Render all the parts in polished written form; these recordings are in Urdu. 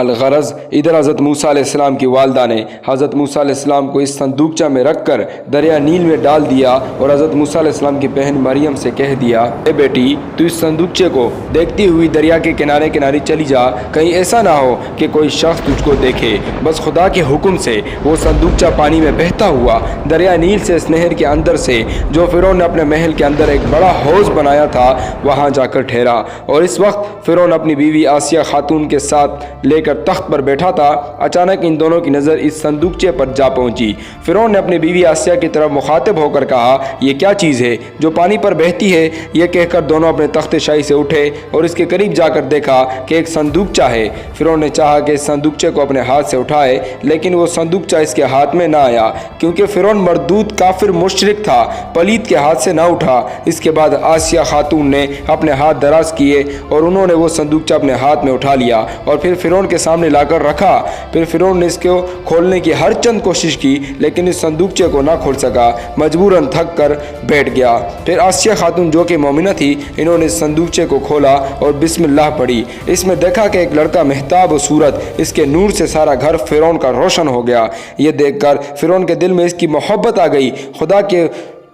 الغرض ادھر حضرت موسیٰ علیہ السلام کی والدہ نے حضرت موسیٰ علیہ السلام کو اس صندوقچہ میں رکھ کر دریا نیل میں ڈال دیا اور حضرت موسیٰ علیہ السلام کی بہن مریم سے کہہ دیا، اے بیٹی تو اس صندوقچے کو دیکھتی ہوئی دریا کے کنارے کنارے چلی جا، کہیں ایسا نہ ہو کہ کوئی شخص تجھ کو دیکھے۔ بس خدا کے حکم سے وہ صندوقچہ پانی میں بہتا ہوا دریا نیل سے اس نہر کے اندر سے جو فرعون نے اپنے محل کے اندر ایک بڑا حوض بنایا تھا وہاں جا کر ٹھہرا۔ اور اس وقت فرعون اپنی بیوی آسیہ خاتون کے ساتھ لے کر تخت پر بیٹھا تھا۔ اچانک ان دونوں کی نظر اس صندوقچے پر جا پہنچی۔ فرعون نے اپنی بیوی آسیہ کی طرف مخاطب ہو کر کہا، یہ کیا چیز ہے جو پانی پر بہتی ہے؟ یہ کہہ کر دونوں اپنے تخت شاہی سے اٹھے اور اس کے قریب جا کر دیکھا کہ ایک صندوقچہ ہے۔ فرعون نے چاہا کہ اس صندوقچے کو اپنے ہاتھ سے اٹھائے، لیکن وہ صندوقچہ اس کے ہاتھ میں نہ آیا، کیونکہ فرعون مردود کافر مشرک تھا، پلید کے ہاتھ سے نہ اٹھا۔ اس کے بعد آسیہ خاتون نے اپنے ہاتھ دراز کیے اور انہوں نے وہ صندوقچہ اپنے ہاتھ میں اٹھا لیا اور پھر فرعون کے سامنے لا کر رکھا۔ پھر فرعون نے اس کو کھولنے کی ہر چند کوشش کی، لیکن اس صندوقچے کو نہ کھول سکا، مجبوراً تھک کر بیٹھ گیا۔ پھر آسیہ خاتون جو کہ مومنہ تھی، انہوں نے اس صندوقچے کو کھولا اور بسم اللہ پڑھی۔ اس میں دیکھا کہ ایک لڑکا مہتاب و صورت، اس کے نور سے سارا گھر فرعون کا روشن ہو گیا۔ یہ دیکھ کر فرعون کے دل میں اس کی محبت آ گئی۔ خدا کے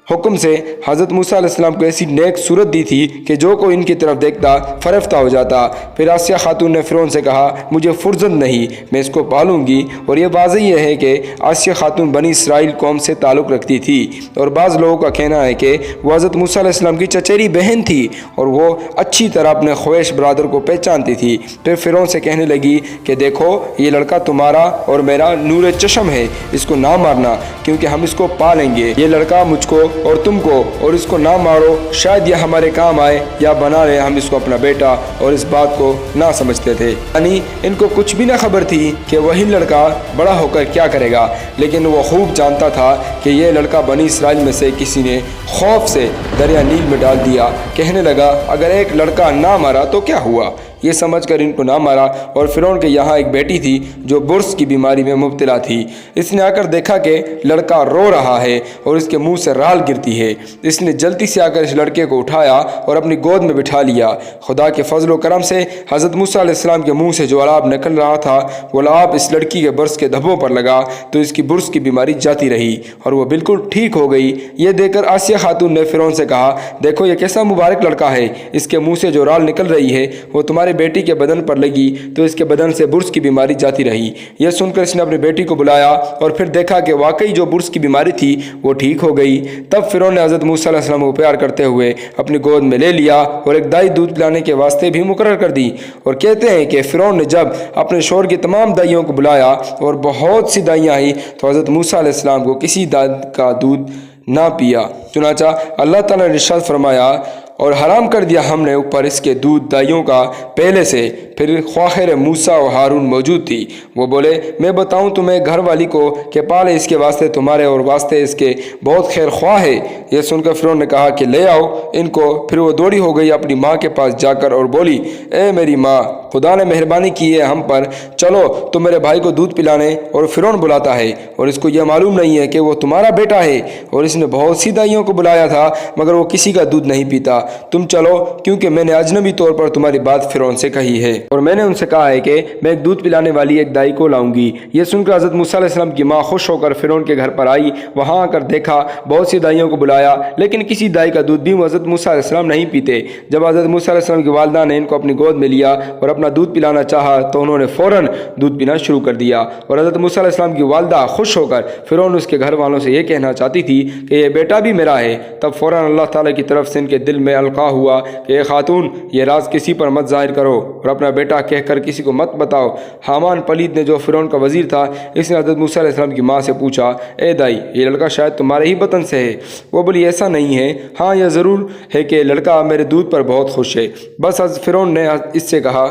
حکم سے حضرت موسیٰ علیہ السلام کو ایسی نیک صورت دی تھی کہ جو کوئی ان کی طرف دیکھتا فرفتہ ہو جاتا۔ پھر آسیہ خاتون نے فرعون سے کہا، مجھے فرزند نہیں، میں اس کو پالوں گی۔ اور یہ واضح یہ ہے کہ آسیہ خاتون بنی اسرائیل قوم سے تعلق رکھتی تھی، اور بعض لوگوں کا کہنا ہے کہ وہ حضرت موسیٰ علیہ السلام کی چچیری بہن تھی اور وہ اچھی طرح اپنے خویش برادر کو پہچانتی تھی۔ پھر فرعون سے کہنے لگی کہ دیکھو یہ لڑکا تمہارا اور میرا نور چشم ہے، اس کو نہ مارنا کیونکہ ہم اس کو پالیں گے۔ یہ لڑکا مجھ کو اور تم کو، اور اس کو نہ مارو، شاید یہ ہمارے کام آئے یا بنا لے ہم اس کو اپنا بیٹا۔ اور اس بات کو نہ سمجھتے تھے، یعنی ان کو کچھ بھی نہ خبر تھی کہ وہی لڑکا بڑا ہو کر کیا کرے گا، لیکن وہ خوب جانتا تھا کہ یہ لڑکا بنی اسرائیل میں سے کسی نے خوف سے دریا نیل میں ڈال دیا۔ کہنے لگا اگر ایک لڑکا نہ مرا تو کیا ہوا؟ یہ سمجھ کر ان کو نہ مارا۔ اور فرعون کے یہاں ایک بیٹی تھی جو برص کی بیماری میں مبتلا تھی۔ اس نے آ کر دیکھا کہ لڑکا رو رہا ہے اور اس کے منہ سے رال گرتی ہے۔ اس نے جلدی سے آ کر اس لڑکے کو اٹھایا اور اپنی گود میں بٹھا لیا۔ خدا کے فضل و کرم سے حضرت موسیٰ علیہ السلام کے منہ سے جو لعاب نکل رہا تھا وہ لعاب اس لڑکی کے برص کے دھبوں پر لگا تو اس کی برص کی بیماری جاتی رہی اور وہ بالکل ٹھیک ہو گئی۔ یہ دیکھ کر آسیہ خاتون نے فرعون سے کہا، دیکھو یہ کیسا مبارک لڑکا ہے، اس کے منہ سے جو رال نکل رہی ہے وہ تمہارے بیٹی کے بدن پر لگی تو اس کے بدن سے برص کی بیماری جاتی رہی۔ یہ سن کر اس نے اپنی بیٹی کو بلایا اور پھر دیکھا کہ واقعی جو برص کی بیماری تھی وہ ٹھیک ہو گئی۔ تب فرعون نے حضرت موسیٰ علیہ السلام کو پیار کرتے ہوئے اپنی گود میں لے لیا اور ایک دائی دودھ پلانے کے واسطے بھی مقرر کر دی۔ اور کہتے ہیں کہ فرعون نے جب اپنے شوہر کی تمام دائیوں کو بلایا اور بہت سی دائیاں آئی تو حضرت موسیٰ علیہ السلام کو کسی دائی کا دودھ نہ پیا۔ چنانچہ اللہ تعالیٰ نے ارشاد فرمایا، اور حرام کر دیا ہم نے اوپر اس کے دودھ دائیوں کا پہلے سے۔ پھر خواہر موسیٰ و ہارون موجود تھی، وہ بولے میں بتاؤں تمہیں گھر والی کو کہ پالے اس کے واسطے تمہارے اور واسطے اس کے بہت خیر خواہ ہے۔ یہ سن کر فرعون نے کہا کہ لے آؤ ان کو۔ پھر وہ دوڑی ہو گئی اپنی ماں کے پاس جا کر اور بولی، اے میری ماں، خدا نے مہربانی کی ہے ہم پر، چلو تم میرے بھائی کو دودھ پلانے۔ اور فرعون بلاتا ہے اور اس کو یہ معلوم نہیں ہے کہ وہ تمہارا بیٹا ہے، اور اس نے بہت سی دائیوں کو بلایا تھا مگر وہ کسی کا دودھ نہیں پیتا۔ تم چلو کیونکہ میں نے اجنبی طور پر تمہاری بات فرعون سے کہی ہے، اور میں نے ان سے کہا ہے کہ میں ایک دودھ پلانے والی ایک دائی کو لاؤں گی۔ یہ سن کر حضرت موسیٰ علیہ السلام کی ماں خوش ہو کر فرعون کے گھر پر آئی۔ وہاں آ کر دیکھا بہت سی دائیوں کو بلایا لیکن کسی دائی کا دودھ بھی حضرت موسیٰ علیہ السلام نہیں پیتے۔ جب حضرت موسیٰ علیہ السلام کی والدہ نے ان کو اپنی گود میں لیا اور اپنا دودھ پلانا چاہا تو انہوں نے فوراً دودھ پینا شروع کر دیا۔ اور حضرت موسیٰ علیہ السلام کی والدہ خوش ہو کر فرعون اس کے گھر والوں سے یہ کہنا چاہتی تھی کہ یہ بیٹا بھی میرا ہے۔ تب فوراً اللہ تعالیٰ کی طرف سے ان کے دل میں القاء ہوا کہ اے خاتون یہ راز کسی پر مت ظاہر کرو اور اپنا بیٹا کہہ کر کسی کو مت بتاؤ۔ حامان پلید نے جو فرعون کا وزیر تھا، اس نے حضرت موسیٰ علیہ السلام کی ماں سے پوچھا، اے دائی یہ لڑکا شاید تمہارے ہی وطن سے ہے؟ وہ بولی ایسا نہیں ہے، ہاں یہ ضرور ہے کہ لڑکا میرے دودھ پر بہت خوش ہے۔ بس فرعون نے اس سے کہا